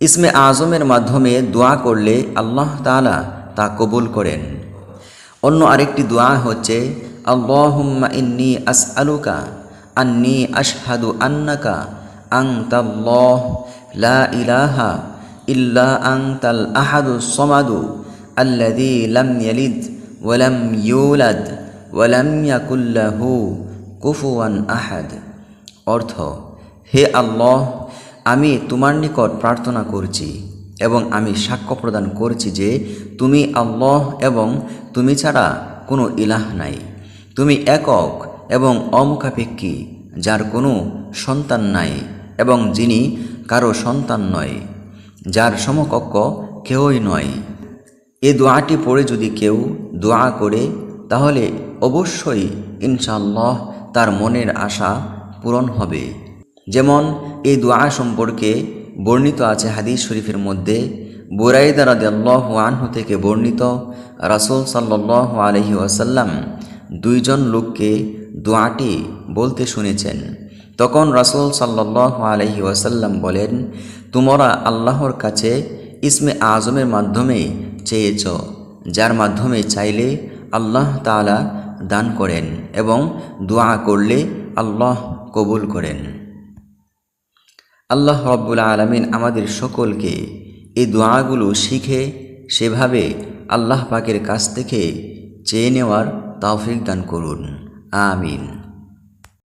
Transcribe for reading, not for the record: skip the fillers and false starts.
ইসমে আজমের মাধ্যমে দোয়া করলে আল্লাহ তাআলা তা কবুল করেন। অন্য আরেকটি দোয়া হচ্ছে আল্লাহুম্মা ইন্নী আসআলুকা আন্নী আশহাদু আন্নাকা আনতাল্লাহ লা ইলাহা ইল্লা আনতাল আহাদুস সামাদু আল্লাযী লাম ইয়ালিদ ওয়া লাম ইউলাদ ওয়া লাম ইয়াকুল লাহু কুফুয়ান আহাদ। অর্থ, হে আল্লাহ, আমি তোমার নিকট প্রার্থনা করছি এবং আমি সাক্ষ্য প্রদান করছি যে তুমি আল্লাহ এবং তুমি ছাড়া কোনো ইলাহ নাই। তুমি একক এবং অমুখাপেক্ষী, যার কোনো সন্তান নাই এবং যিনি কারো সন্তান নয়, যার সমকক্ষ কেউই নয়। এ দোয়াটি পড়ে যদি কেউ দোয়া করে তাহলে অবশ্যই ইনশাআল্লাহ তার মনের আশা পূরণ হবে। যেমন এই দোয়া সম্পর্কে বর্ণিত আছে হাদিস শরীফের মধ্যে, বুরাইদা রাদিয়াল্লাহু আনহু থেকে বর্ণিত, রাসূল সাল্লাল্লাহু আলাইহি ওয়াসাল্লাম দুইজন লোককে দোয়াটি বলতে শুনেছেন। তখন রাসূল সাল্লাল্লাহু আলাইহি ওয়াসাল্লাম বলেন, তোমরা আল্লাহর কাছে ইসমে আজমের মাধ্যমে চেয়েছ, যার মাধ্যমে চাইলে আল্লাহ তাআলা দান করেন এবং দোয়া করলে আল্লাহ কবুল করেন। আল্লাহ রাব্বুল আলামিন আমাদের সকলকে এই দোয়াগুলো শিখে সেভাবে আল্লাহ পাকের কাছ থেকে চেয়ে নেওয়ার তৌফিক দান করুন। আমিন।